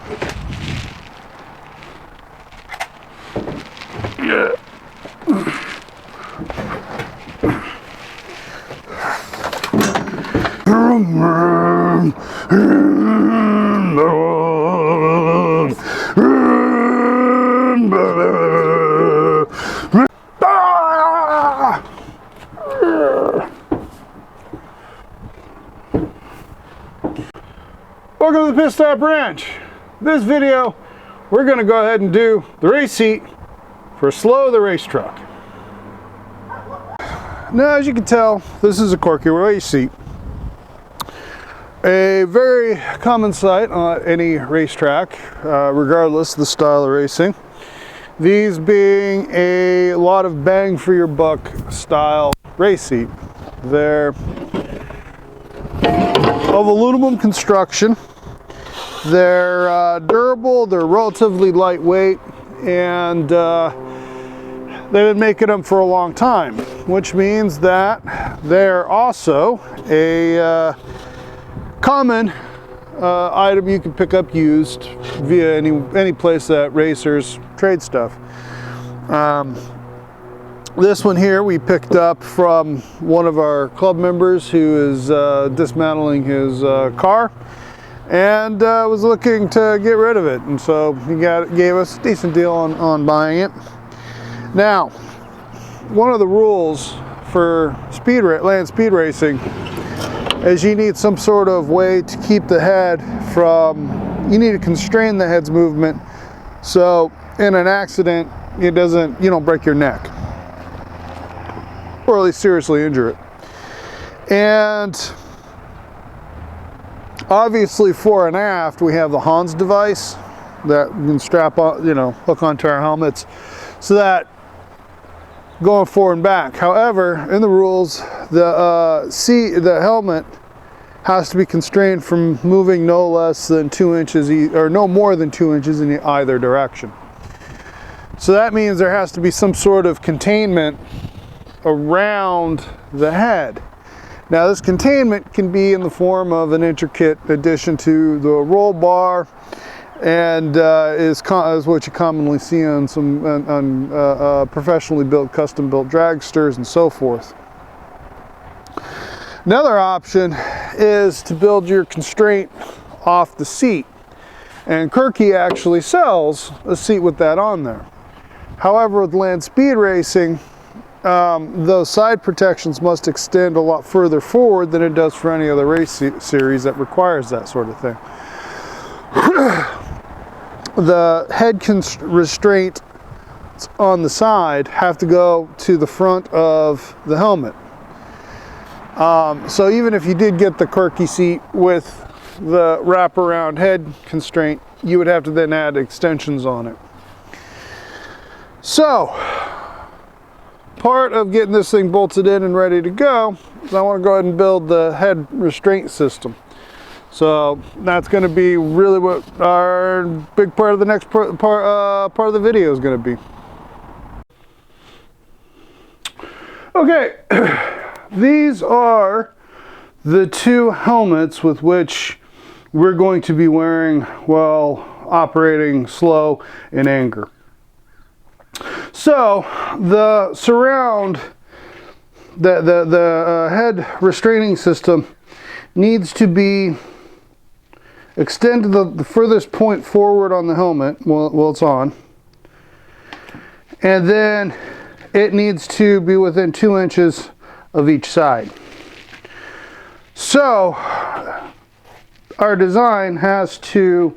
Yeah. Welcome to the Pit Stop Ranch. This video, we're going to go ahead and do the race seat for Slow the race truck. Now, as you can tell, this is a Corky race seat. A very common sight on any racetrack, regardless of the style of racing. These being a lot of bang for your buck style race seat. They're of aluminum construction. They're durable, they're relatively lightweight, and they've been making them for a long time, which means that they're also a common item you can pick up used via any place that racers trade stuff. This one here we picked up from one of our club members who is dismantling his car and was looking to get rid of it, and so he gave us a decent deal on buying it. Now, one of the rules for land speed racing is you need some sort of way to keep the head you need to constrain the head's movement, so in an accident you don't break your neck, or at least seriously injure it. And obviously, fore and aft, we have the Hans device that we can strap on, hook onto our helmets, so that going forward and back. However, in the rules, the helmet has to be constrained from moving no less than 2 inches, or no more than 2 inches in either direction. So that means there has to be some sort of containment around the head. Now, this containment can be in the form of an intricate addition to the roll bar, and is what you commonly see on some professionally built, custom built dragsters and so forth. Another option is to build your constraint off the seat, and Corky actually sells a seat with that on there. However, with land speed racing, those side protections must extend a lot further forward than it does for any other race series that requires that sort of thing. The head restraint on the side have to go to the front of the helmet. So even if you did get the Corky seat with the wraparound head constraint, you would have to then add extensions on it. So, part of getting this thing bolted in and ready to go is I want to go ahead and build the head restraint system. So that's going to be really what our big part of the next part of the video is going to be. Okay, these are the two helmets with which we're going to be wearing while operating slow in anger. So the surround, the head restraining system needs to be extended the furthest point forward on the helmet while it's on, and then it needs to be within 2 inches of each side. So our design has to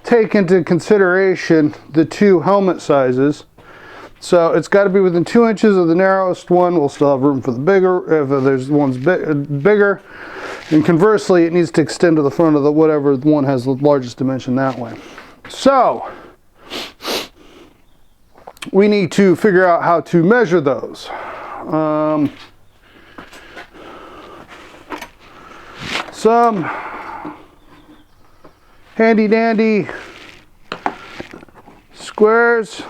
take into consideration the two helmet sizes. So it's got to be within 2 inches of the narrowest one. We'll still have room for the bigger, if there's one's bigger. And conversely, it needs to extend to the front of whatever one has the largest dimension that way. So we need to figure out how to measure those. Some handy dandy squares.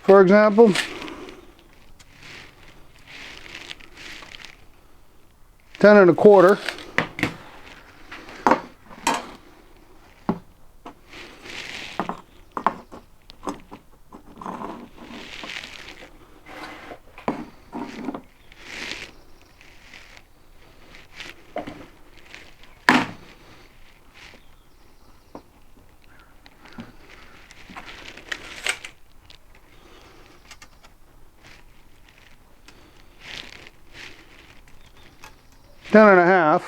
For example, 10 1/4. Ten and a half.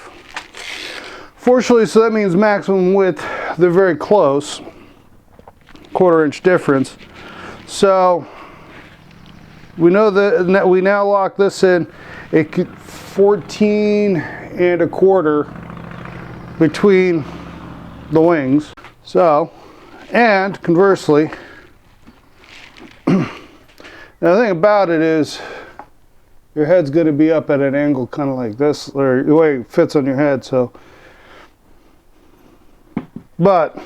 Fortunately, so that means maximum width, they're very close. 1/4 inch difference. So we know that we now lock this in. It could 14 1/4 between the wings. So, and conversely, now the thing about it is, your head's going to be up at an angle kind of like this, or the way it fits on your head, so. But,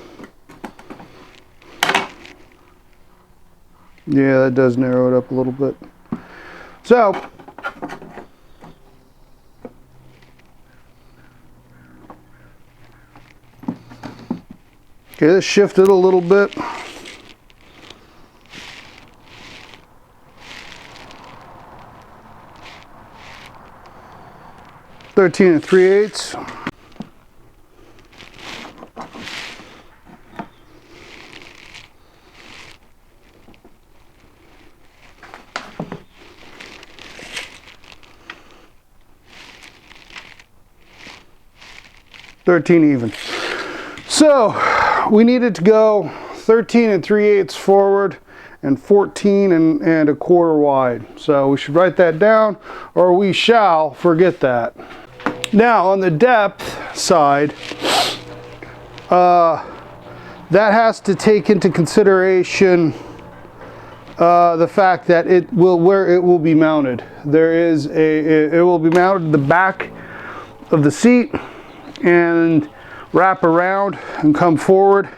yeah, that does narrow it up a little bit. So, okay, let's shift it a little bit. Thirteen 3/8. Even. So we needed to go 13 3/8 forward and 14 1/4 wide. So we should write that down, or we shall forget that. Now on the depth side, that has to take into consideration the fact that where it will be mounted. It will be mounted to the back of the seat and wrap around and come forward,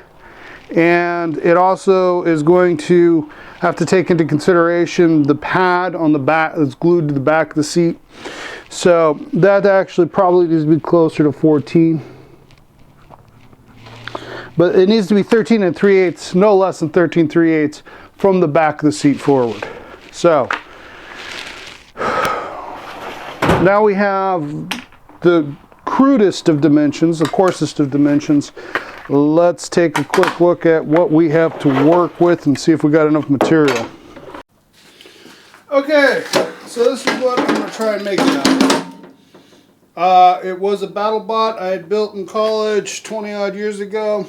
and it also is going to have to take into consideration the pad on the back that's glued to the back of the seat. So that actually probably needs to be closer to 14, but it needs to be 13 3/8, no less than 13 3/8 from the back of the seat forward. So now we have the crudest of dimensions, the coarsest of dimensions. Let's take a quick look at what we have to work with and see if we got enough material. Okay, so this is what I'm going to try and make now. It was a BattleBot I had built in college 20 odd years ago,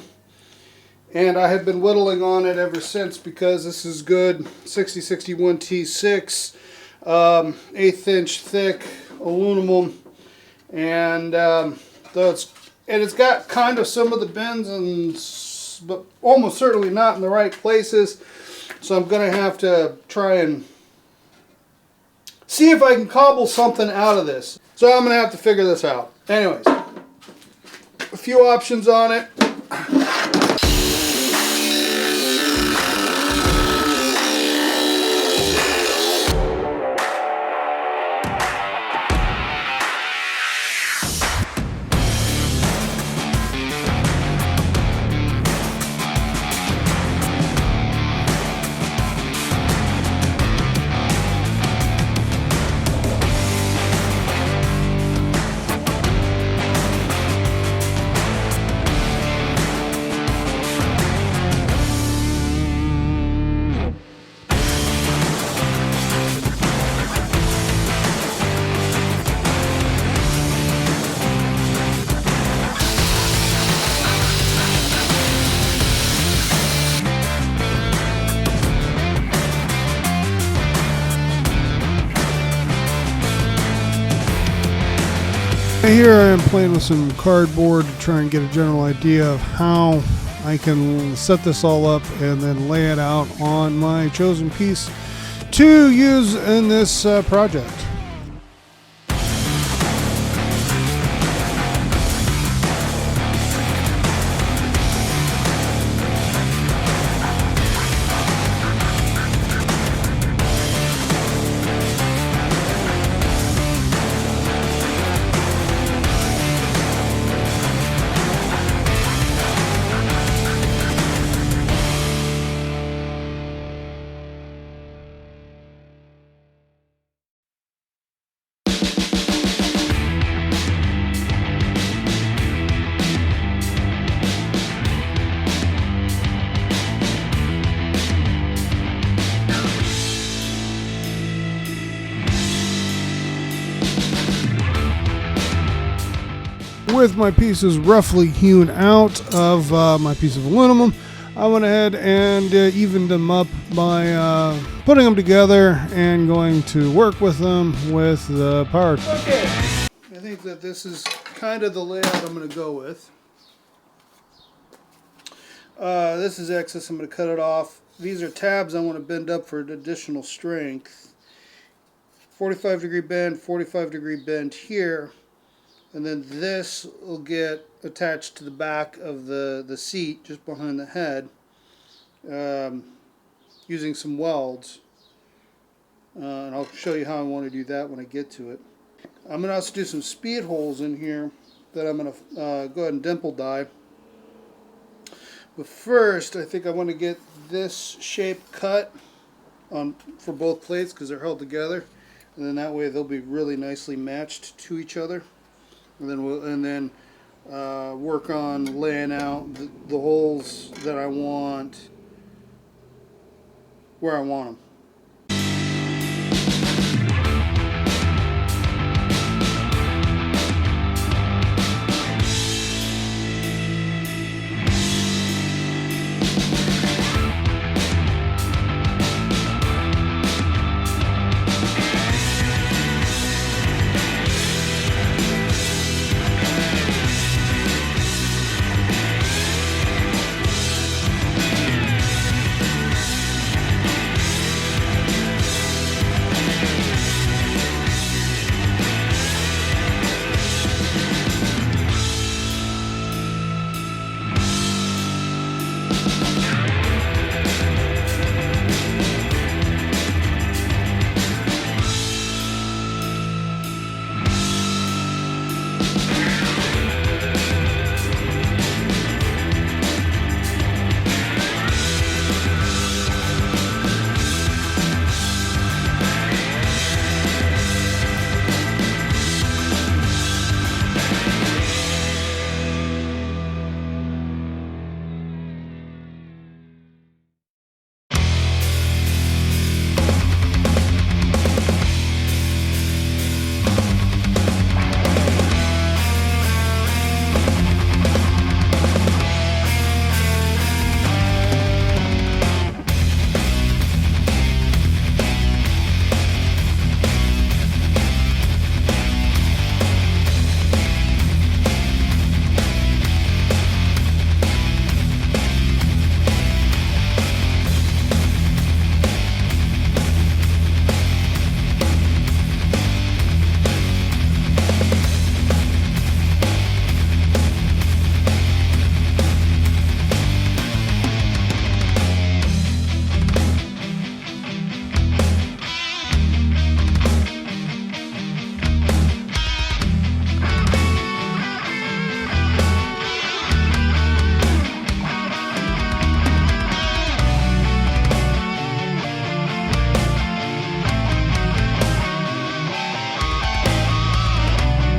and I have been whittling on it ever since because this is good 6061 T6, 1/8 inch thick aluminum. And it's got kind of some of the bends, but almost certainly not in the right places. So I'm going to have to try and see if I can cobble something out of this. So I'm going to have to figure this out. Anyways, a few options on it. Here I am playing with some cardboard to try and get a general idea of how I can set this all up and then lay it out on my chosen piece to use in this project. with my pieces roughly hewn out of my piece of aluminum, I went ahead and evened them up by putting them together and going to work with them with the power tool. Okay, I think that this is kind of the layout I'm going to go with. This is excess. I'm going to cut it off. These are tabs I want to bend up for additional strength. 45 degree bend, 45 degree bend here. And then this will get attached to the back of the seat just behind the head using some welds. And I'll show you how I want to do that when I get to it. I'm going to also do some speed holes in here that I'm going to go ahead and dimple die. But first, I think I want to get this shape cut for both plates because they're held together. And then that way they'll be really nicely matched to each other. And then work on laying out the holes that I want where I want them.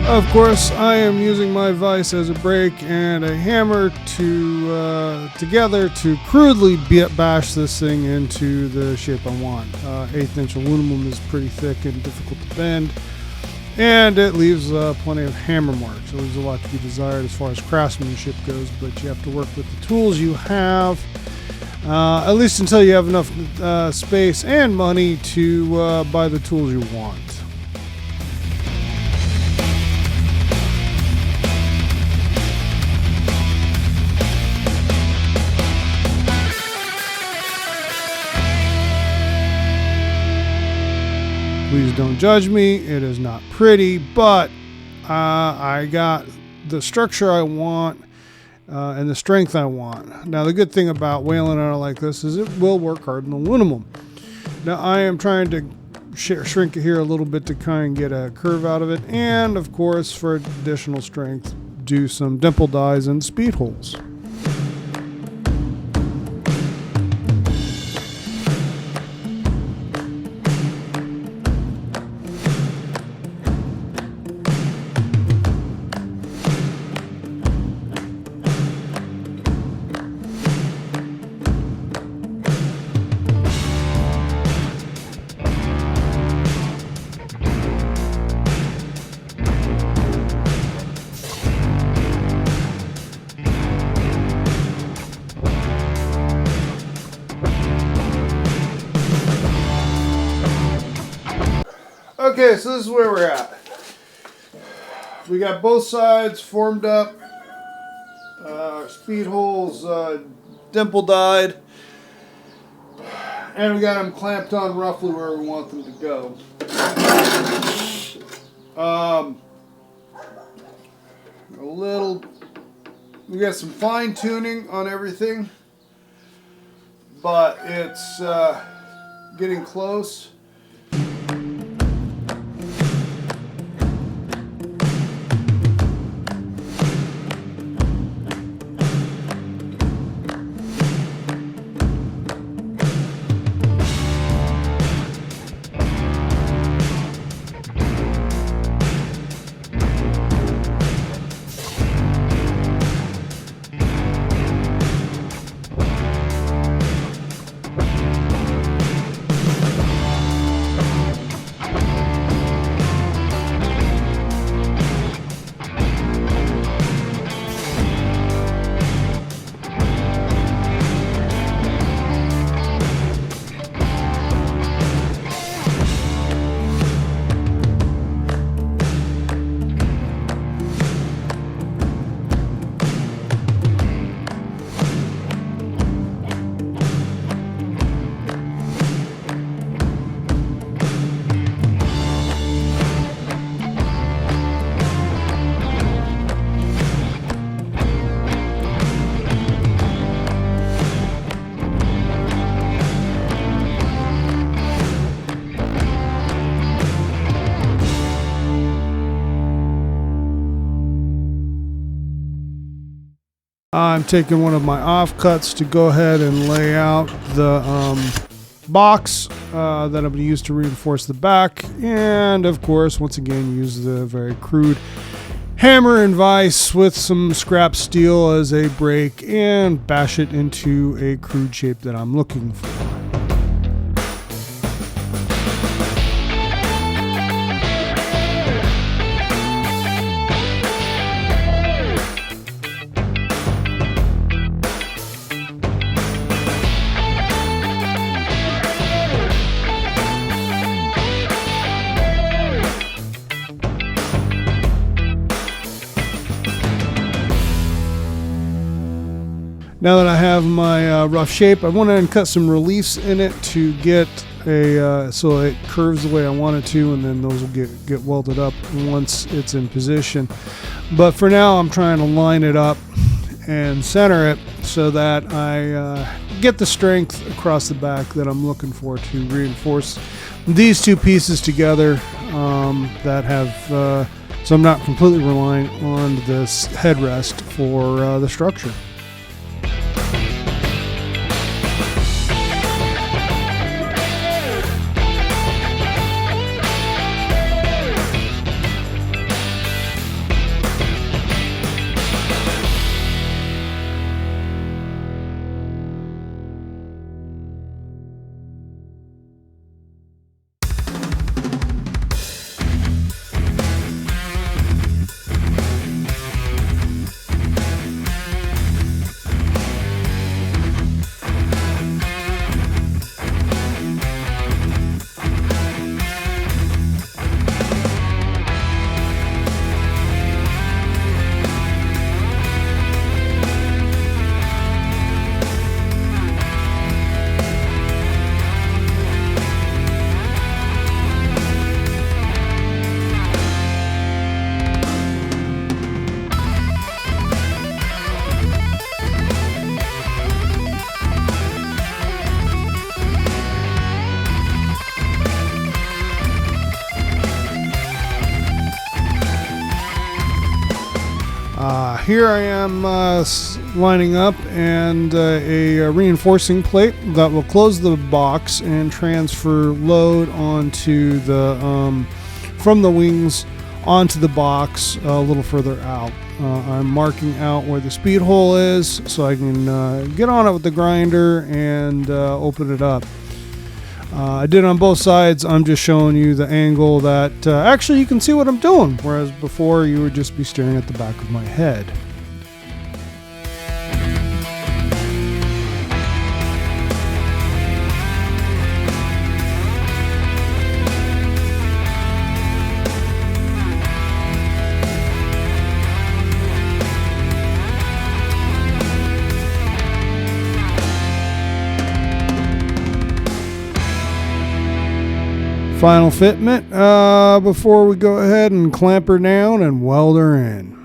Of course, I am using my vise as a brake and a hammer together to crudely bash this thing into the shape I want. 1/8 inch aluminum is pretty thick and difficult to bend, and it leaves plenty of hammer marks. It leaves a lot to be desired as far as craftsmanship goes, but you have to work with the tools you have, at least until you have enough space and money to buy the tools you want. Please don't judge me. It is not pretty, but I got the structure I want and the strength I want. Now, the good thing about whaling on it like this is it will work hard in aluminum. Now, I am trying to shrink it here a little bit to kind of get a curve out of it, and of course, for additional strength, do some dimple dies and speed holes. Okay, so this is where we're at. We got both sides formed up. Speed holes dimple dyed. And we got them clamped on roughly where we want them to go. We got some fine tuning on everything, but it's getting close. I'm taking one of my offcuts to go ahead and lay out the box that I'm going to use to reinforce the back, and of course once again use the very crude hammer and vise with some scrap steel as a brake and bash it into a crude shape that I'm looking for. Now that I have my rough shape, I went ahead and cut some reliefs in it to get a so it curves the way I want it to, and then those will get welded up once it's in position. But for now, I'm trying to line it up and center it so that I get the strength across the back that I'm looking for to reinforce these two pieces together that have so I'm not completely reliant on this headrest for the structure. Here I am lining up and a reinforcing plate that will close the box and transfer load onto the from the wings onto the box a little further out. I'm marking out where the speed hole is so I can get on it with the grinder and open it up. I did it on both sides. I'm just showing you the angle that actually you can see what I'm doing, whereas before you would just be staring at the back of my head. Final fitment before we go ahead and clamp her down and weld her in.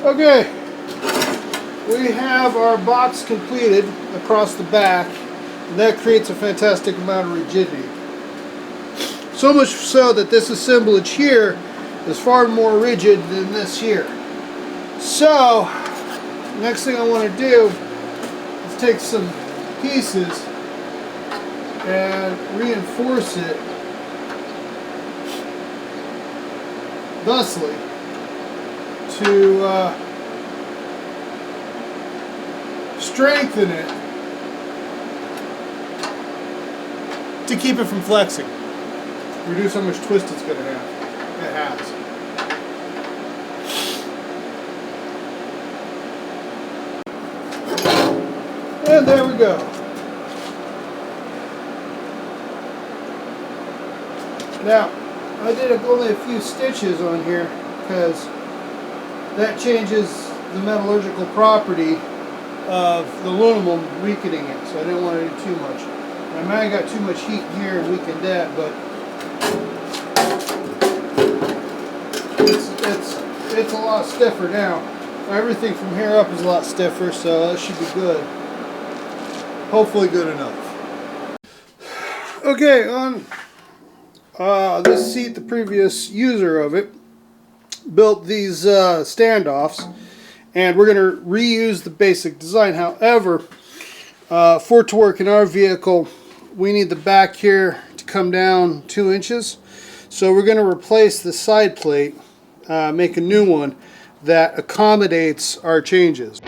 Okay, we have our box completed across the back, and that creates a fantastic amount of rigidity. So much so that this assemblage here is far more rigid than this here. So, next thing I want to do is take some pieces and reinforce it thusly to strengthen it to keep it from flexing. Reduce how much twist it's going to have. It has. And there we go. Now, I did only a few stitches on here because that changes the metallurgical property of the aluminum, weakening it, so I didn't want to do too much. I might have got too much heat here and weakened that, but it's a lot stiffer now. Everything from here up is a lot stiffer, so that should be good. Hopefully good enough. Okay, on this seat, the previous user of it built these standoffs, and we're going to reuse the basic design. However, for it to work in our vehicle, we need the back here to come down 2 inches. So we're going to replace the side plate, make a new one that accommodates our changes.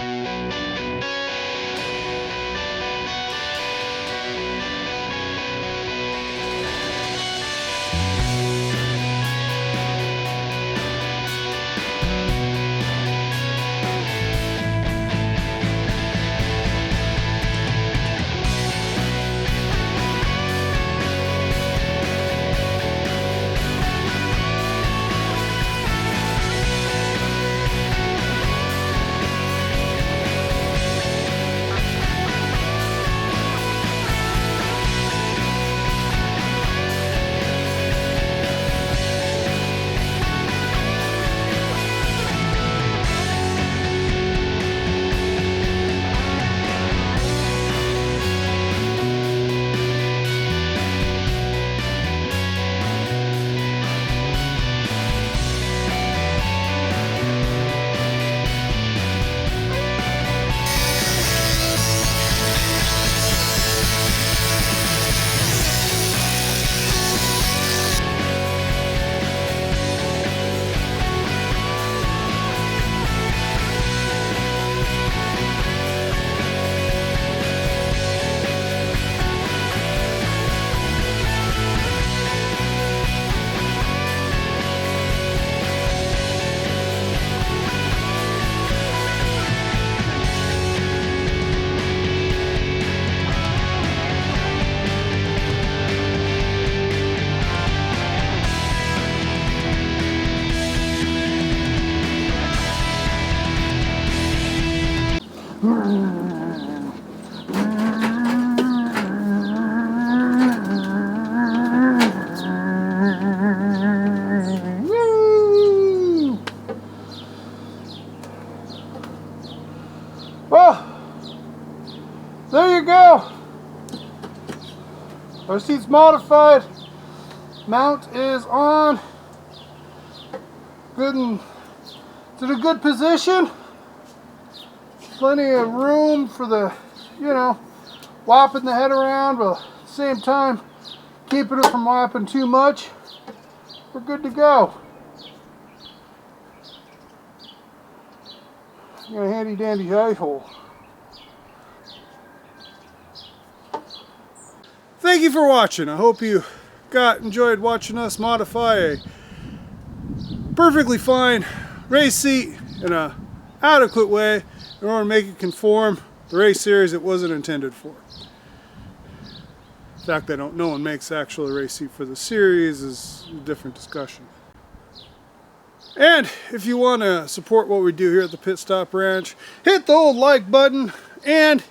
Our seat's modified. Mount is on. Good and it's in a good position. Plenty of room for the, you know, whopping the head around, but at the same time keeping it from whopping too much. We're good to go. Got a handy dandy high hole. Thank you for watching. I hope you enjoyed watching us modify a perfectly fine race seat in an adequate way in order to make it conform the race series it wasn't intended for. The fact that no one makes actually a race seat for the series is a different discussion. And if you want to support what we do here at the Pit Stop Ranch, hit the old like button, and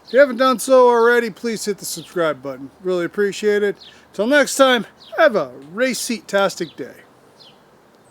if you haven't done so already, please hit the subscribe button. Really appreciate it. Till next time, have a race seat-tastic day.